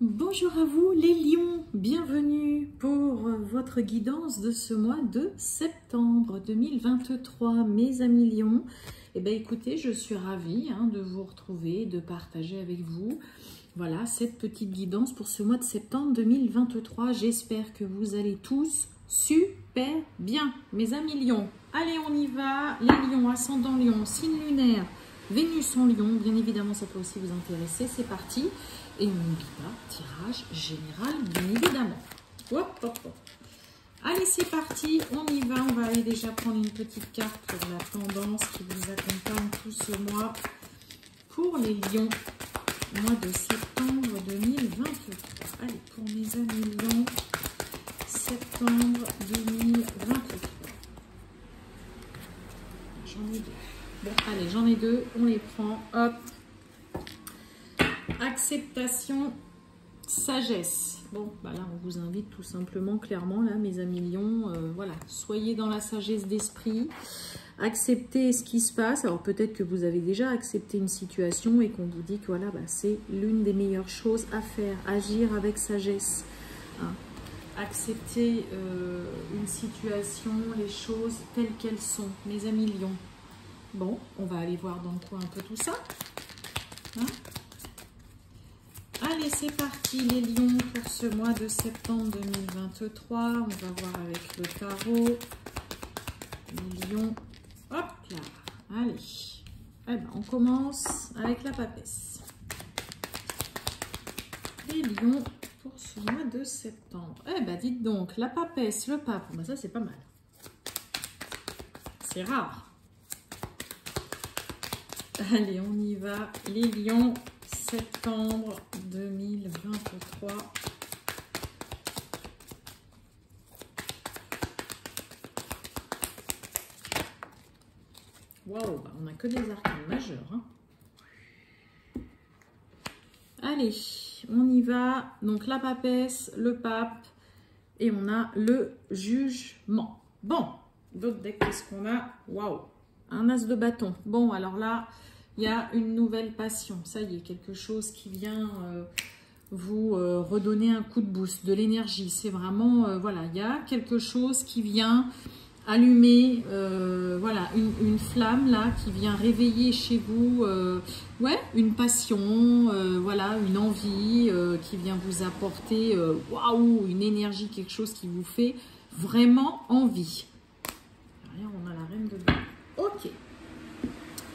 Bonjour à vous les lions, bienvenue pour votre guidance de ce mois de septembre 2023, mes amis lions. Eh bien écoutez, je suis ravie de vous retrouver, de partager avec vous, voilà, cette petite guidance pour ce mois de septembre 2023. J'espère que vous allez tous super bien, mes amis lions. Allez, on y va, les lions, ascendant lion, signe lunaire, Vénus en lion, bien évidemment ça peut aussi vous intéresser, c'est parti. Et on n'oublie pas, tirage général, bien évidemment. Hop, hop, hop. Allez, c'est parti, on y va. On va aller déjà prendre une petite carte pour la tendance qui vous accompagne tout ce mois pour les lions, mois de septembre 2023. Allez, pour mes amis lions, septembre 2023. J'en ai deux. Bon, allez, j'en ai deux, on les prend, hop. Acceptation, sagesse. Bon, bah là, on vous invite tout simplement, clairement, là, mes amis lions, voilà, soyez dans la sagesse d'esprit, acceptez ce qui se passe. Alors, peut-être que vous avez déjà accepté une situation et qu'on vous dit que, voilà, bah, c'est l'une des meilleures choses à faire, agir avec sagesse. Accepter une situation, les choses telles qu'elles sont, mes amis lions. Bon, on va aller voir dans le coin un peu tout ça. Allez, c'est parti les lions pour ce mois de septembre 2023. On va voir avec le tarot. Les lions, hop là. Allez, eh ben, on commence avec la papesse. Les lions pour ce mois de septembre. Eh ben, dites donc, la papesse, le pape, ben, ça c'est pas mal. C'est rare. Allez, on y va. Les lions, septembre 2023. Waouh, bah on n'a que des arcanes majeurs. Allez, on y va. Donc la papesse, le pape et on a le jugement. Bon, d'autres decks, qu'est-ce qu'on a? Waouh, un as de bâton. Bon, alors là, il y a une nouvelle passion. Ça y est, quelque chose qui vient vous redonner un coup de boost, de l'énergie. C'est vraiment, voilà, il y a quelque chose qui vient allumer, voilà, une flamme là, qui vient réveiller chez vous, ouais, une passion, voilà, une envie qui vient vous apporter, waouh, une énergie, quelque chose qui vous fait vraiment envie. Derrière, on a la reine de bâton. Ok.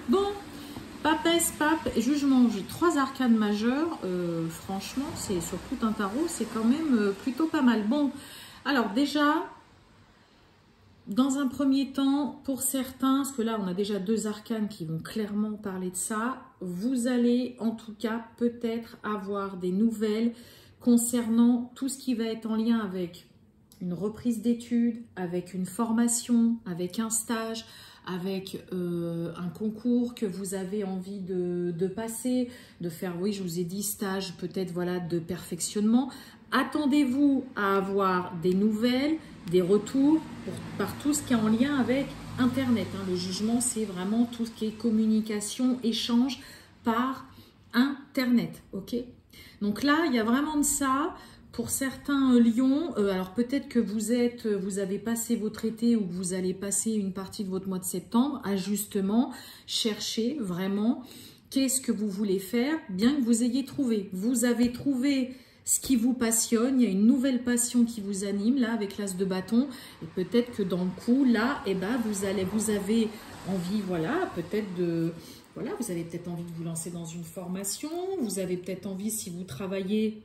Bon. Papesse, pape et jugement, j'ai 3 arcanes majeures, franchement, c'est sur tout un tarot, c'est quand même plutôt pas mal. Bon, alors déjà, dans un premier temps, pour certains, parce que là on a déjà 2 arcanes qui vont clairement parler de ça, vous allez en tout cas peut-être avoir des nouvelles concernant tout ce qui va être en lien avec une reprise d'études, avec une formation, avec un stage, avec un concours que vous avez envie de passer, de faire, oui, je vous ai dit, stage peut-être, voilà, de perfectionnement. Attendez-vous à avoir des nouvelles, des retours par tout ce qui est en lien avec Internet. Le jugement, c'est vraiment tout ce qui est communication, échange par Internet, ok? Donc là, il y a vraiment de ça. Pour certains lions, alors peut-être que vous avez passé votre été ou que vous allez passer une partie de votre mois de septembre à justement chercher vraiment qu'est-ce que vous voulez faire, bien que vous ayez trouvé. Vous avez trouvé ce qui vous passionne, il y a une nouvelle passion qui vous anime là avec l'as de bâton et peut-être que dans le coup là, eh ben, vous avez envie, voilà, peut-être de... Voilà, vous avez peut-être envie de vous lancer dans une formation, vous avez peut-être envie, si vous travaillez...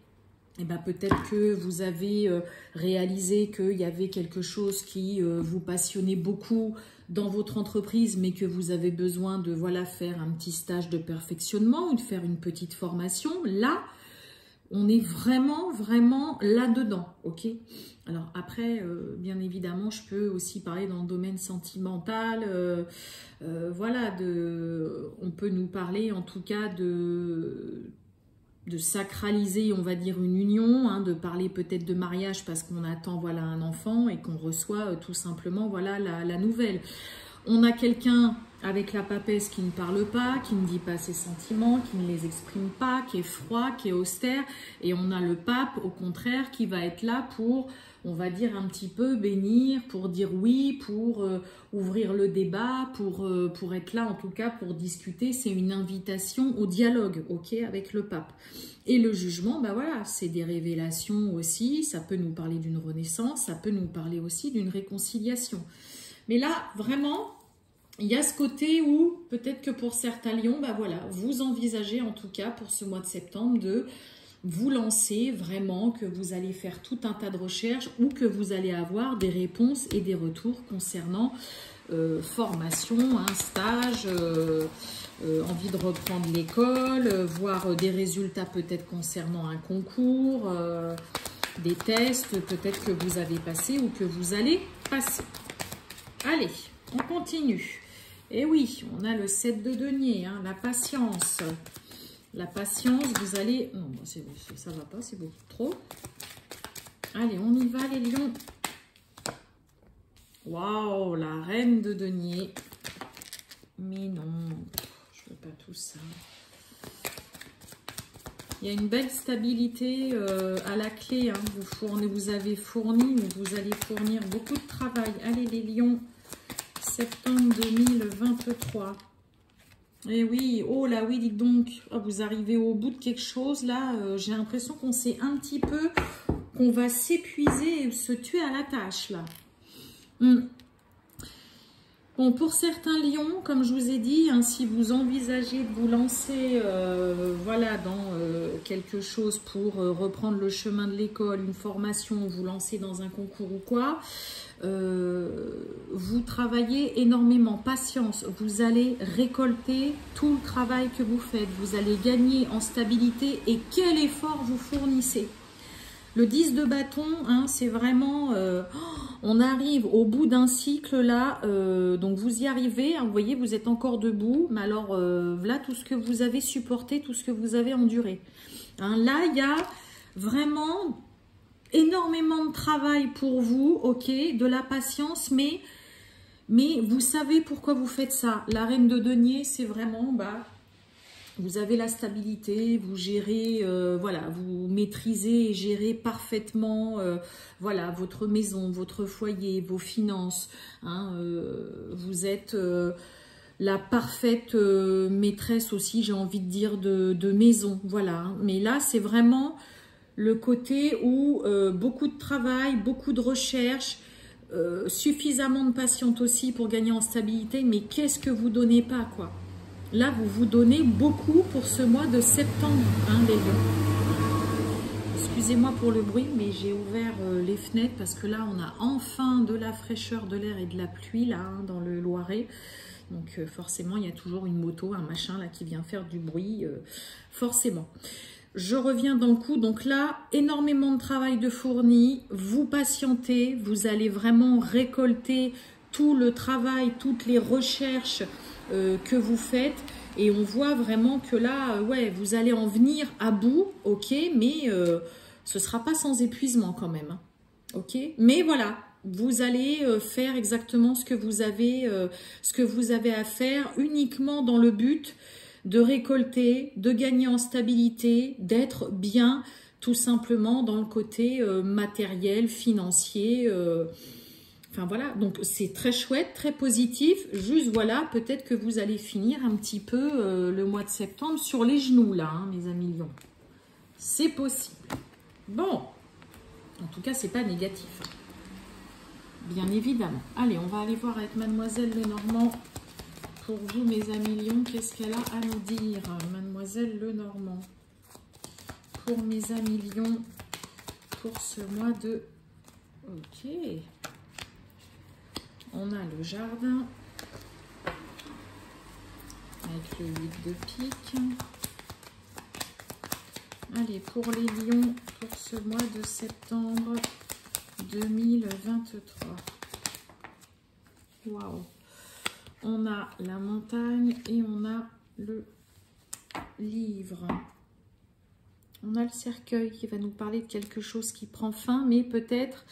Eh ben, peut-être que vous avez réalisé qu'il y avait quelque chose qui vous passionnait beaucoup dans votre entreprise, mais que vous avez besoin de, voilà, faire un petit stage de perfectionnement ou de faire une petite formation. Là, on est vraiment, vraiment là-dedans, ok? Alors après, bien évidemment, je peux aussi parler dans le domaine sentimental. Voilà, on peut nous parler en tout cas de sacraliser, on va dire, une union, de parler peut-être de mariage parce qu'on attend, voilà, un enfant et qu'on reçoit tout simplement, voilà, la nouvelle. On a quelqu'un avec la papesse qui ne parle pas, qui ne dit pas ses sentiments, qui ne les exprime pas, qui est froid, qui est austère. Et on a le pape, au contraire, qui va être là pour, on va dire, un petit peu bénir, pour dire oui, pour ouvrir le débat, pour être là, en tout cas, pour discuter. C'est une invitation au dialogue, ok, avec le pape. Et le jugement, ben voilà, c'est des révélations aussi. Ça peut nous parler d'une renaissance, ça peut nous parler aussi d'une réconciliation. Mais là, vraiment... il y a ce côté où, peut-être que pour certains lions, ben voilà, vous envisagez en tout cas pour ce mois de septembre de vous lancer vraiment, que vous allez faire tout un tas de recherches ou que vous allez avoir des réponses et des retours concernant formation, un stage, envie de reprendre l'école, voir des résultats peut-être concernant un concours, des tests peut-être que vous avez passé ou que vous allez passer. Allez, on continue. Et oui, on a le 7 de denier, hein, la patience. La patience, vous allez... non, ça va pas, c'est beaucoup trop. Allez, on y va les lions. Waouh, la reine de denier. Mais non, je veux pas tout ça. Il y a une belle stabilité à la clé. Hein. Vous avez fourni, ou vous allez fournir beaucoup de travail. Allez les lions. Septembre 2023. Et oui, oh là oui, dites donc, oh, vous arrivez au bout de quelque chose là. J'ai l'impression qu'on sait un petit peu, qu'on va s'épuiser et se tuer à la tâche là. Bon, pour certains lions, comme je vous ai dit, hein, si vous envisagez de vous lancer voilà, dans quelque chose pour reprendre le chemin de l'école, une formation, vous lancer dans un concours ou quoi, vous travaillez énormément, patience, vous allez récolter tout le travail que vous faites, vous allez gagner en stabilité et quel effort vous fournissez. Le 10 de bâton, hein, c'est vraiment, on arrive au bout d'un cycle là, donc vous y arrivez, hein, vous voyez, vous êtes encore debout, mais alors là, tout ce que vous avez supporté, tout ce que vous avez enduré. Hein, là, il y a vraiment énormément de travail pour vous, ok, de la patience, mais vous savez pourquoi vous faites ça. La reine de denier, c'est vraiment, vous avez la stabilité, vous gérez, voilà, vous maîtrisez et gérez parfaitement, voilà, votre maison, votre foyer, vos finances. Hein, vous êtes la parfaite maîtresse aussi, j'ai envie de dire, de maison. Voilà. Hein. Mais là, c'est vraiment le côté où beaucoup de travail, beaucoup de recherche, suffisamment de patience aussi pour gagner en stabilité. Mais qu'est-ce que vous donnez pas, quoi? Là, vous vous donnez beaucoup pour ce mois de septembre, hein, les lions. Excusez-moi pour le bruit, mais j'ai ouvert les fenêtres parce que là, on a enfin de la fraîcheur, de l'air et de la pluie, là, hein, dans le Loiret. Donc, forcément, il y a toujours une moto, un machin, là, qui vient faire du bruit, forcément. Je reviens dans le coup. Donc là, énormément de travail de fourni. Vous patientez, vous allez vraiment récolter tout le travail, toutes les recherches que vous faites, et on voit vraiment que là, ouais, vous allez en venir à bout, ok, mais ce sera pas sans épuisement quand même, hein, ok, mais voilà, vous allez faire exactement ce que vous avez à faire, uniquement dans le but de récolter, de gagner en stabilité, d'être bien, tout simplement dans le côté matériel, financier. Enfin voilà, donc c'est très chouette, très positif. Juste voilà, peut-être que vous allez finir un petit peu le mois de septembre sur les genoux là, hein, mes amis lions. C'est possible. Bon, en tout cas, c'est pas négatif. Bien évidemment. Allez, on va aller voir avec Mademoiselle Lenormand. Pour vous, mes amis lions, qu'est-ce qu'elle a à nous dire, Mademoiselle Lenormand? Pour mes amis lions, pour ce mois de... Ok. On a le jardin avec le 8 de pique. Allez, pour les lions, pour ce mois de septembre 2023. Waouh! On a la montagne et on a le livre. On a le cercueil qui va nous parler de quelque chose qui prend fin, mais peut-être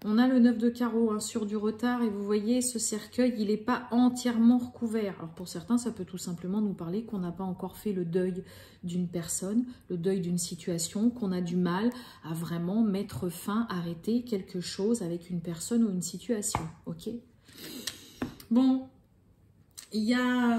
On a le 9 de carreau hein, sur du retard et vous voyez ce cercueil, il n'est pas entièrement recouvert. Alors pour certains, ça peut tout simplement nous parler qu'on n'a pas encore fait le deuil d'une personne, le deuil d'une situation, qu'on a du mal à vraiment mettre fin, arrêter quelque chose avec une personne ou une situation. Ok. Bon, il y a...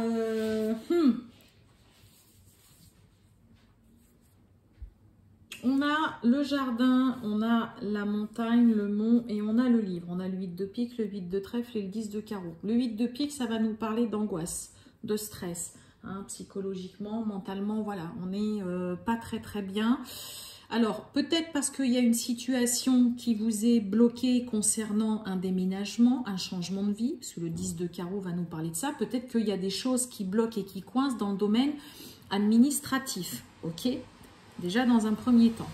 On a le jardin, on a la montagne, le mont et on a le livre. On a le 8 de pique, le 8 de trèfle et le 10 de carreau. Le 8 de pique, ça va nous parler d'angoisse, de stress, hein, psychologiquement, mentalement, voilà. On n'est pas très bien. Alors, peut-être parce qu'il y a une situation qui vous est bloquée concernant un déménagement, un changement de vie, parce que le 10 de carreau va nous parler de ça. Peut-être qu'il y a des choses qui bloquent et qui coincent dans le domaine administratif, ok ? Déjà dans un premier temps.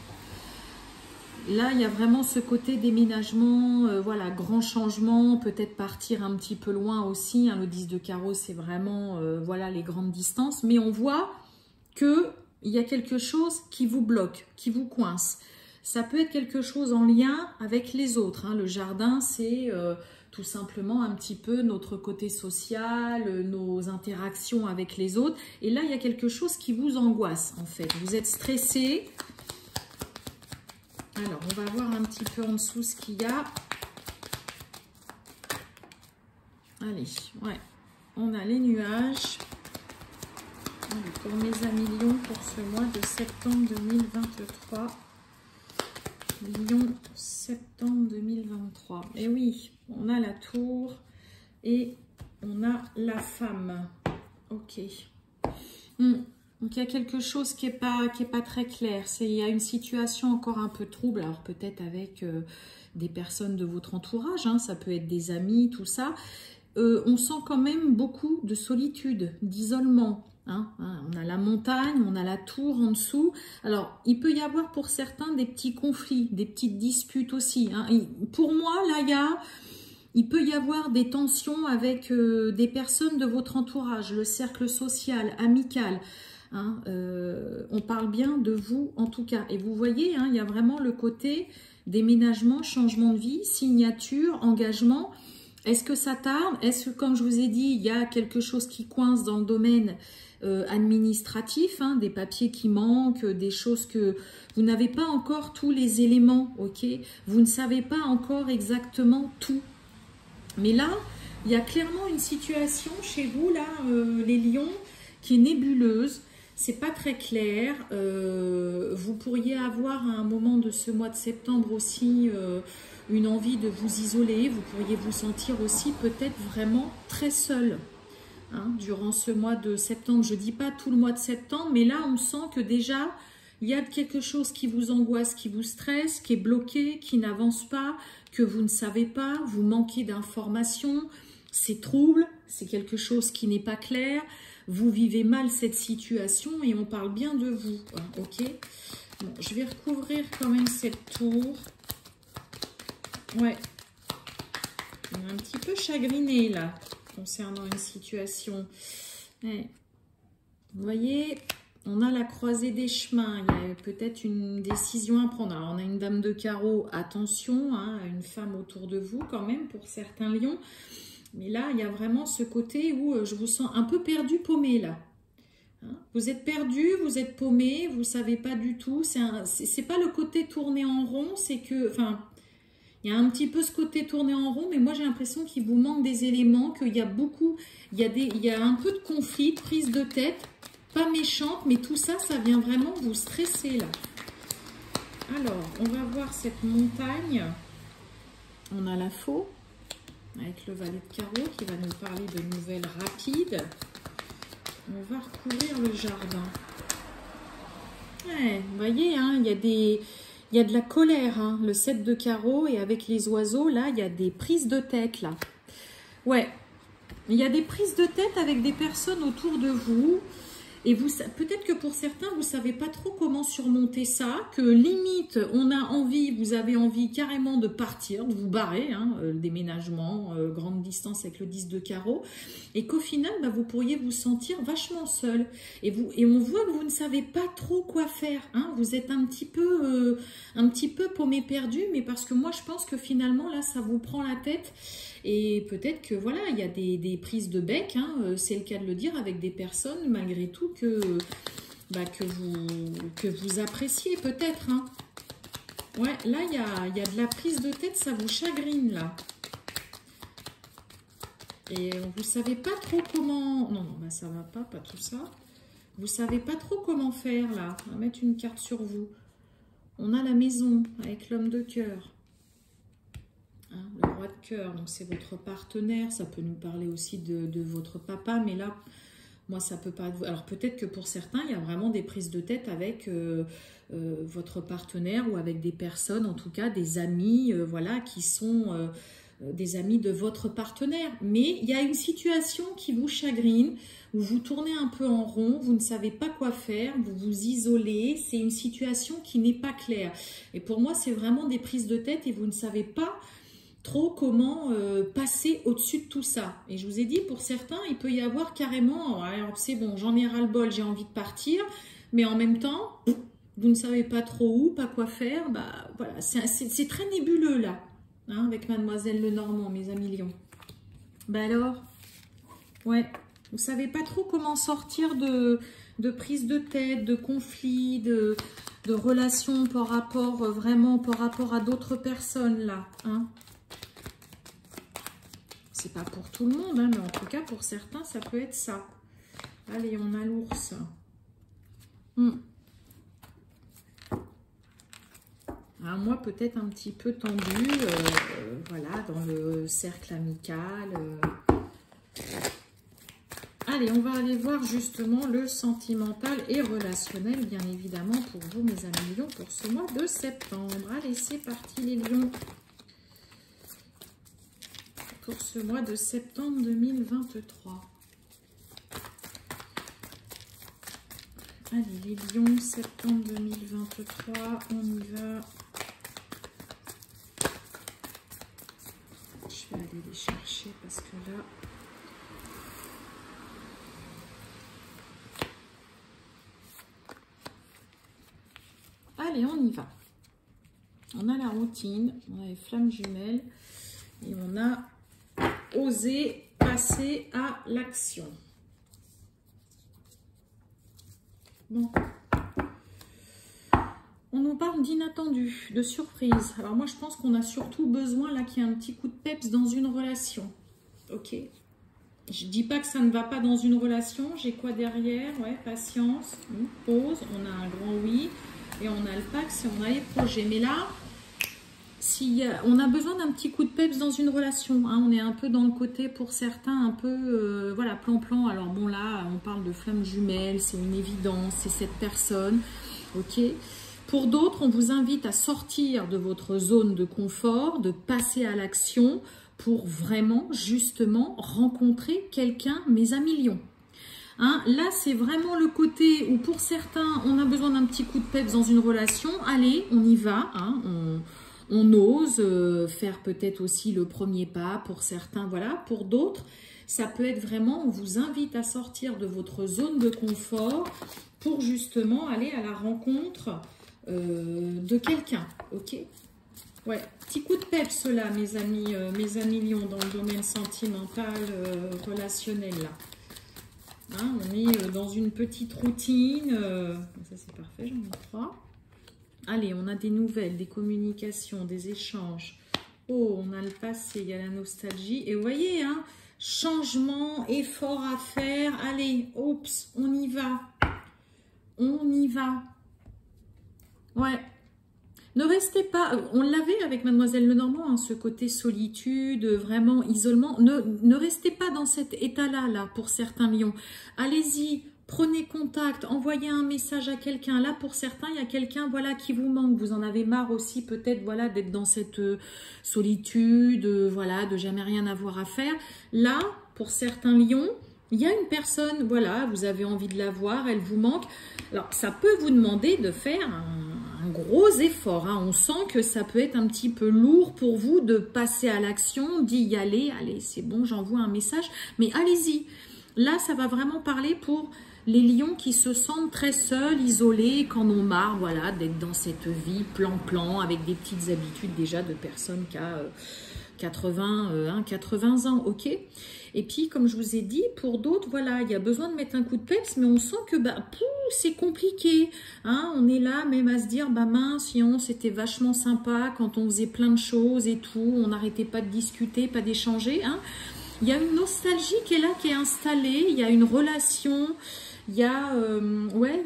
Là, il y a vraiment ce côté déménagement, voilà, grand changement, peut-être partir un petit peu loin aussi. Hein, le 10 de carreau, c'est vraiment, voilà, les grandes distances. Mais on voit qu'il y a quelque chose qui vous bloque, qui vous coince. Ça peut être quelque chose en lien avec les autres. Hein. Le jardin, c'est tout simplement un petit peu notre côté social, nos interactions avec les autres. Et là, il y a quelque chose qui vous angoisse, en fait. Vous êtes stressé. Alors, on va voir un petit peu en dessous ce qu'il y a. Allez, ouais. On a les nuages. Allez, pour mes amis Lion, pour ce mois de septembre 2023. Lion, septembre 2023. Et oui, on a la tour et on a la femme. Ok. Donc, il y a quelque chose qui est pas très clair. Il y a une situation encore un peu trouble. Alors, peut-être avec des personnes de votre entourage. Hein, ça peut être des amis, tout ça. On sent quand même beaucoup de solitude, d'isolement. Hein, on a la montagne, on a la tour en dessous. Alors, il peut y avoir pour certains des petits conflits, des petites disputes aussi. Hein. Pour moi, là, il peut y avoir des tensions avec des personnes de votre entourage, le cercle social, amical. Hein, on parle bien de vous en tout cas. Et vous voyez, hein, il y a vraiment le côté déménagement, changement de vie, signature, engagement. Est-ce que ça tarde? Est-ce que, comme je vous ai dit, il y a quelque chose qui coince dans le domaine administratif, hein, des papiers qui manquent, des choses que vous n'avez pas encore tous les éléments, ok? Vous ne savez pas encore exactement tout. Mais là, il y a clairement une situation chez vous, là, les lions, qui est nébuleuse. C'est pas très clair. Vous pourriez avoir à un moment de ce mois de septembre aussi une envie de vous isoler. Vous pourriez vous sentir aussi peut-être vraiment très seul. Hein, durant ce mois de septembre, je ne dis pas tout le mois de septembre, mais là on sent que déjà il y a quelque chose qui vous angoisse, qui vous stresse, qui est bloqué, qui n'avance pas, que vous ne savez pas, vous manquez d'informations, c'est trouble, c'est quelque chose qui n'est pas clair, vous vivez mal cette situation et on parle bien de vous. Hein, ok, bon, je vais recouvrir quand même cette tour. Ouais, on est un petit peu chagriné là. Concernant une situation. Ouais. Vous voyez, on a la croisée des chemins. Il y a peut-être une décision à prendre. Alors, on a une dame de carreau. Attention, hein, une femme autour de vous quand même pour certains lions. Mais là, il y a vraiment ce côté où je vous sens un peu perdu, paumé là. Hein, vous êtes perdu, vous êtes paumé, vous ne savez pas du tout. C'est pas le côté tourné en rond, c'est que... Enfin, il y a un petit peu ce côté tourné en rond, mais moi j'ai l'impression qu'il vous manque des éléments, qu'il y a beaucoup, il y a un peu de conflit, de prise de tête, pas méchante, mais tout ça, ça vient vraiment vous stresser là. Alors, on va voir cette montagne. On a la faux, avec le valet de carreau qui va nous parler de nouvelles rapides. On va recouvrir le jardin. Ouais, vous voyez, hein, il y a de la colère, hein, le 7 de carreau, et avec les oiseaux, là, il y a des prises de tête, là. Ouais, il y a des prises de tête avec des personnes autour de vous. Et vous, peut-être que pour certains, vous ne savez pas trop comment surmonter ça, que limite, on a envie, vous avez envie carrément de partir, de vous barrer, hein, déménagement, grande distance avec le 10 de carreau, et qu'au final, bah, vous pourriez vous sentir vachement seul. Et on voit que vous ne savez pas trop quoi faire, hein, vous êtes un petit peu paumé perdu, mais parce que moi, je pense que finalement, là, ça vous prend la tête. Et peut-être que voilà, il y a des prises de bec, hein, c'est le cas de le dire, avec des personnes malgré tout que vous appréciez peut-être. Hein. Ouais, là il y a de la prise de tête, ça vous chagrine là. Et vous savez pas trop comment. Non, bah, ça va pas tout ça. Vous savez pas trop comment faire là. On va mettre une carte sur vous. On a la maison avec l'homme de cœur. Hein, le roi de cœur, donc c'est votre partenaire, ça peut nous parler aussi de votre papa, mais là, moi, ça peut pas être... Alors peut-être que pour certains, il y a vraiment des prises de tête avec votre partenaire ou avec des personnes, en tout cas des amis, voilà, qui sont des amis de votre partenaire. Mais il y a une situation qui vous chagrine, où vous tournez un peu en rond, vous ne savez pas quoi faire, vous vous isolez, c'est une situation qui n'est pas claire. Et pour moi, c'est vraiment des prises de tête et vous ne savez pas trop comment passer au-dessus de tout ça. Et je vous ai dit, pour certains, il peut y avoir carrément, alors c'est bon, j'en ai ras-le-bol, j'ai envie de partir, mais en même temps, vous ne savez pas trop où, pas quoi faire, bah voilà, c'est très nébuleux là, hein, avec Mademoiselle Lenormand, mes amis lions. Bah alors, ouais, vous savez pas trop comment sortir de prise de tête, de conflits, de relations par rapport, vraiment par rapport à d'autres personnes là, hein. C'est pas pour tout le monde, hein, mais en tout cas, pour certains, ça peut être ça. Allez, on a l'ours. Alors moi, peut-être un petit peu tendu, voilà, dans le cercle amical. Allez, on va aller voir justement le sentimental et relationnel, bien évidemment, pour vous, mes amis lions, pour ce mois de septembre. Allez, c'est parti, les lions. Pour ce mois de septembre 2023. Allez, les lions, septembre 2023, on y va. Je vais aller les chercher parce que là... Allez, on y va. On a la routine, on a les flammes jumelles et on a osé passer à l'action. Bon. On nous parle d'inattendu, de surprise. Alors moi, je pense qu'on a surtout besoin là qu'il y ait un petit coup de peps dans une relation. Ok. Je dis pas que ça ne va pas dans une relation. J'ai quoi derrière? Ouais, patience, pause. On a un grand oui. Et on a le pax et on a les projets. Mais là... on a besoin d'un petit coup de peps dans une relation, hein. On est un peu dans le côté pour certains, un peu, voilà, plan-plan. Alors bon, là, on parle de flammes jumelles, c'est une évidence, c'est cette personne, ok. Pour d'autres, on vous invite à sortir de votre zone de confort, de passer à l'action pour vraiment, justement, rencontrer quelqu'un, mes amis lions. Hein, là, c'est vraiment le côté où pour certains, on a besoin d'un petit coup de peps dans une relation. Allez, on y va, hein, on ose faire peut-être aussi le premier pas pour certains, voilà. Pour d'autres, ça peut être vraiment, on vous invite à sortir de votre zone de confort pour justement aller à la rencontre de quelqu'un, ok. Ouais, petit coup de peps là, mes amis lions, dans le domaine sentimental, relationnel là. Hein, on est dans une petite routine, ça c'est parfait, j'en ai 3. Allez, on a des nouvelles, des communications, des échanges. Oh, on a le passé, il y a la nostalgie. Et vous voyez, hein, changement, effort à faire. Allez, oups, on y va. On y va. Ouais. Ne restez pas, on l'avait avec Mademoiselle Lenormand, hein, ce côté solitude, vraiment isolement. Ne restez pas dans cet état-là, là, pour certains lions. Allez-y. Prenez contact, envoyez un message à quelqu'un. Là, pour certains, il y a quelqu'un, voilà, qui vous manque. Vous en avez marre aussi, peut-être, voilà, d'être dans cette solitude, voilà, de jamais rien avoir à faire. Là, pour certains lions, Il y a une personne, voilà, vous avez envie de la voir, elle vous manque. Alors, ça peut vous demander de faire un gros effort. Hein. On sent que ça peut être un petit peu lourd pour vous de passer à l'action, d'y aller. Allez, c'est bon, j'envoie un message. Mais allez-y. Là, ça va vraiment parler pour les lions qui se sentent très seuls, isolés, qui en ont marre, voilà, d'être dans cette vie plan-plan, avec des petites habitudes déjà de personnes qui a 80 ans, ok. Et puis, comme je vous ai dit, pour d'autres, voilà, il y a besoin de mettre un coup de peps, mais on sent que c'est compliqué. Hein, on est là même à se dire, mince, c'était vachement sympa quand on faisait plein de choses et tout, on n'arrêtait pas de discuter, pas d'échanger. Hein. Il y a une nostalgie qui est là, qui est installée, il y a une relation... Il y a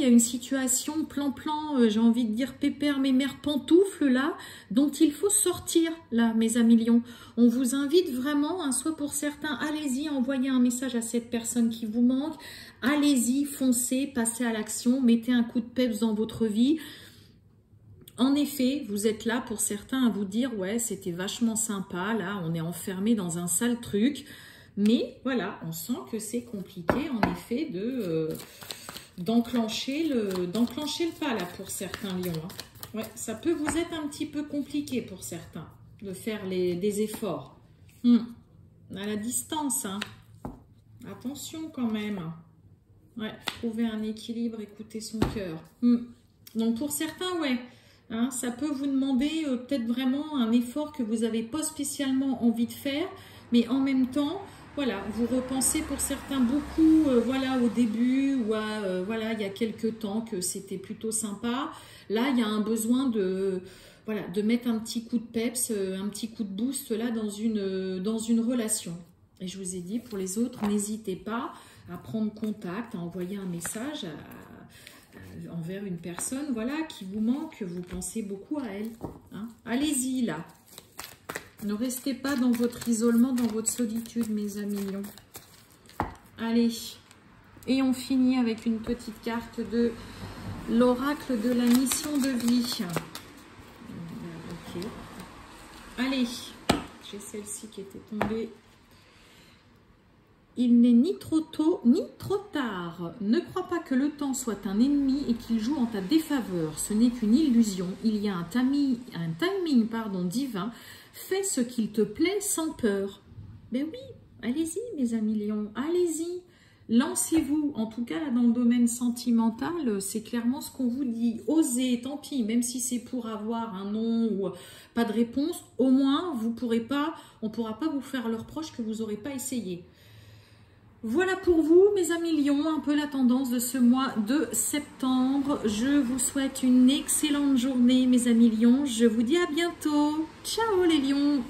une situation plan-plan, j'ai envie de dire pépère, mémère, pantoufle là, dont il faut sortir là, mes amis lions. On vous invite vraiment, hein, soit pour certains, allez-y, envoyez un message à cette personne qui vous manque, allez-y, foncez, passez à l'action, mettez un coup de peps dans votre vie. En effet, vous êtes là pour certains à vous dire, ouais, c'était vachement sympa, là, on est enfermé dans un sale truc. Mais voilà, on sent que c'est compliqué en effet d'enclencher le pas là pour certains lions. Hein. Ouais, ça peut vous être un petit peu compliqué pour certains de faire des efforts. À la distance, hein. Attention quand même. Ouais, trouver un équilibre, écouter son cœur. Donc pour certains, ouais, hein, ça peut vous demander peut-être vraiment un effort que vous n'avez pas spécialement envie de faire, mais en même temps, voilà, vous repensez pour certains beaucoup, voilà, au début ou voilà, il y a quelques temps que c'était plutôt sympa. Là, il y a un besoin de mettre un petit coup de peps, un petit coup de boost là dans une relation. Et je vous ai dit, pour les autres, n'hésitez pas à prendre contact, à envoyer un message envers une personne, voilà, qui vous manque, vous pensez beaucoup à elle. Hein. Allez-y là. Ne restez pas dans votre isolement, dans votre solitude, mes amis lions. Allez. Et on finit avec une petite carte de l'oracle de la mission de vie. Ok. Allez. J'ai celle-ci qui était tombée. Il n'est ni trop tôt, ni trop tard. Ne crois pas que le temps soit un ennemi et qu'il joue en ta défaveur. Ce n'est qu'une illusion. Il y a un timing divin. Fais ce qu'il te plaît sans peur. Ben oui, allez-y mes amis lions, allez-y. Lancez-vous, en tout cas dans le domaine sentimental, c'est clairement ce qu'on vous dit. Osez, tant pis, même si c'est pour avoir un non ou pas de réponse, au moins on ne pourra pas vous faire le reproche que vous n'aurez pas essayé. Voilà pour vous, mes amis lions, un peu la tendance de ce mois de septembre. Je vous souhaite une excellente journée, mes amis lions. Je vous dis à bientôt. Ciao les lions!